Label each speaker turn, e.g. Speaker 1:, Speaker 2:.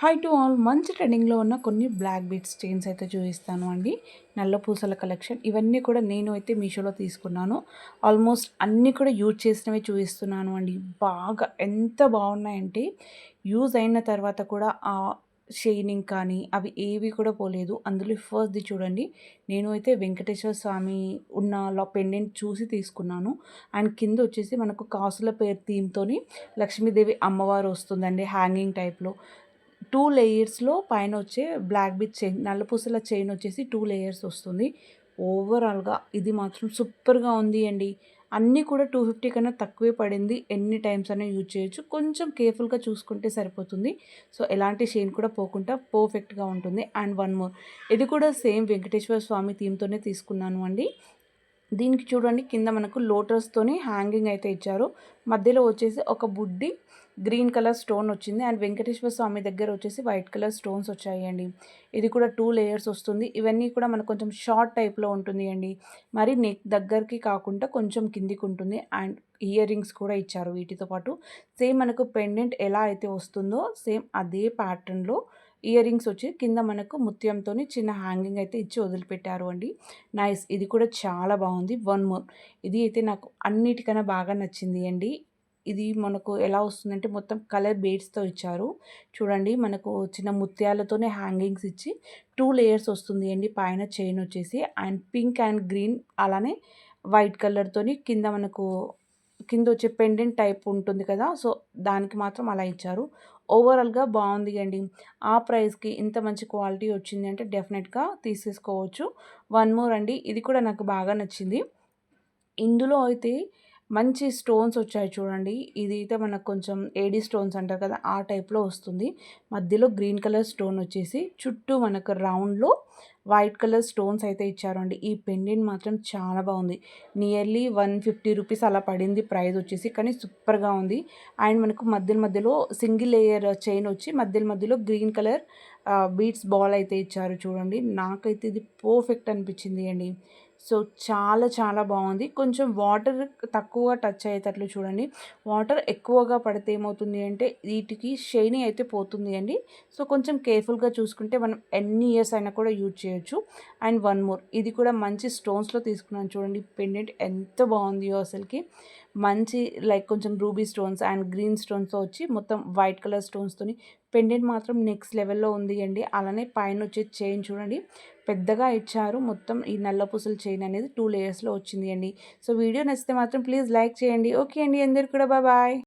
Speaker 1: Hi to all, మంచి ట్రెండింగ్లో ఉన్న కొన్ని బ్లాక్ బీడ్స్ చైన్స్ అయితే చూపిస్తాను అండి. నల్ల పూసల కలెక్షన్ ఇవన్నీ కూడా నేను అయితే మీషోలో తీసుకున్నాను. ఆల్మోస్ట్ అన్నీ కూడా యూజ్ చేసినవి చూపిస్తున్నాను అండి. బాగా ఎంత బాగున్నాయంటే యూజ్ అయిన తర్వాత కూడా ఆ షైనింగ్ కానీ అవి ఏవి కూడా పోలేదు. అందులో ఫస్ట్ది చూడండి, నేను అయితే వెంకటేశ్వర స్వామి ఉన్న పెండెంట్ చూసి తీసుకున్నాను. అండ్ కింద వచ్చేసి మనకు కాసుల పేరు థీమ్తోని లక్ష్మీదేవి అమ్మవారు వస్తుందండి హ్యాంగింగ్ టైప్లో. 2 లేయర్స్‌లో పైనొచ్చే బ్లాక్ బిట్ చైన్, నల్లపూసల చైన్ వచ్చేసి 2 లేయర్స్ వస్తుంది. ఓవరాల్‌గా ఇది మాత్రం సూపర్‌గా ఉంది అండి. అన్నీ కూడా 250 కన్నా తక్కువే పడింది. ఎన్ని టైమ్స్ అయినా యూజ్ చేయొచ్చు. కొంచెం కేర్‌ఫుల్‌గా చూసుకుంటే సరిపోతుంది. సో, ఎలాంటి షైన్ కూడా పోకుండా పర్ఫెక్ట్‌గా ఉంటుంది. అండ్ వన్ మోర్, ఇది కూడా సేమ్ వెంకటేశ్వర స్వామి థీమ్‌తోనే తీసుకున్నాను అండి. దీనికి చూడండి, కింద మనకు లోటస్తోని హ్యాంగింగ్ అయితే ఇచ్చారు. మధ్యలో వచ్చేసి ఒక బుడ్డి గ్రీన్ కలర్ స్టోన్ వచ్చింది. అండ్ వెంకటేశ్వర స్వామి దగ్గర వచ్చేసి వైట్ కలర్ స్టోన్స్ వచ్చాయండి. ఇది కూడా 2 లేయర్స్ వస్తుంది. ఇవన్నీ కూడా మనకు కొంచెం షార్ట్ టైప్లో ఉంటుంది అండి. మరి నెక్ దగ్గరికి కాకుండా కొంచెం కిందికి ఉంటుంది. అండ్ ఇయర్ రింగ్స్ కూడా ఇచ్చారు వీటితో పాటు. సేమ్ మనకు పెండెంట్ ఎలా అయితే వస్తుందో సేమ్ అదే ప్యాటర్న్లో ఇయర్ రింగ్స్ వచ్చి కింద మనకు ముత్యంతోని చిన్న హ్యాంగింగ్ అయితే ఇచ్చి వదిలిపెట్టారు అండి. నైస్, ఇది కూడా చాలా బాగుంది. వన్ మోర్, ఇది అయితే నాకు అన్నిటికన్నా బాగా నచ్చింది అండి. ఇది మనకు ఎలా వస్తుందంటే మొత్తం కలర్ బేడ్స్తో ఇచ్చారు. చూడండి, మనకు చిన్న ముత్యాలతోనే హ్యాంగింగ్స్ ఇచ్చి 2 లేయర్స్ వస్తుంది అండి. పైన చైన్ వచ్చేసి అండ్ పింక్ అండ్ గ్రీన్, అలానే వైట్ కలర్తోని కింద మనకు కింద వచ్చే పెండెంట్ టైప్ ఉంటుంది కదా, సో దానికి మాత్రం అలా ఇచ్చారు. ఓవరాల్గా బాగుంది అండి. ఆ ప్రైస్కి ఇంత మంచి క్వాలిటీ వచ్చింది అంటే డెఫినెట్గా తీసేసుకోవచ్చు. వన్ మోర్ అండి, ఇది కూడా నాకు బాగా నచ్చింది. ఇందులో అయితే మంచి స్టోన్స్ వచ్చాయి చూడండి. ఇది అయితే మనకు కొంచెం ఏడీ స్టోన్స్ అంటారు కదా, ఆ టైప్లో వస్తుంది. మధ్యలో గ్రీన్ కలర్ స్టోన్ వచ్చేసి చుట్టూ మనకు రౌండ్లో వైట్ కలర్ స్టోన్స్ అయితే ఇచ్చారండి. ఈ పెండెంట్ మాత్రం చాలా బాగుంది. నియర్లీ 150 రూపీస్ అలా పడింది ప్రైస్ వచ్చేసి, కానీ సూపర్గా ఉంది. అండ్ మనకు మధ్యలో సింగిల్ లేయర్ చైన్ వచ్చి మధ్యలో గ్రీన్ కలర్ బీడ్స్ బాల్ అయితే ఇచ్చారు చూడండి. నాకైతే ఇది పర్ఫెక్ట్ అనిపించింది అండి. సో, చాలా బాగుంది. కొంచెం వాటర్ తక్కువగా టచ్ అయ్యేటట్లు చూడండి. వాటర్ ఎక్కువగా పడితే ఏమవుతుంది అంటే వీటికి షైనీ అయితే పోతుంది అండి. సో, కొంచెం కేర్ఫుల్గా చూసుకుంటే మనం ఎన్ని ఇయర్స్ అయినా కూడా యూజ్ చేయొచ్చు. అండ్ వన్ మోర్, ఇది కూడా మంచి స్టోన్స్లో తీసుకున్నాను చూడండి. పెండెంట్ ఎంత బాగుందో అసలుకి. మంచి లైక్ కొంచెం రూబీ స్టోన్స్ అండ్ గ్రీన్ స్టోన్స్తో వచ్చి మొత్తం వైట్ కలర్ స్టోన్స్తోని పెండెంట్ మాత్రం నెక్స్ట్ లెవెల్లో ఉంది అండి. అలానే పైన వచ్చే చైన్ చూడండి, పెద్దగా ఇచ్చారు. మొత్తం ఈ నల్ల పూసల చైన్ అనేది 2 లేయర్స్లో వచ్చింది అండి. సో, వీడియో నచ్చితే మాత్రం ప్లీజ్ లైక్ చేయండి. ఓకే అండి, అందరికీ కూడా బాయ్.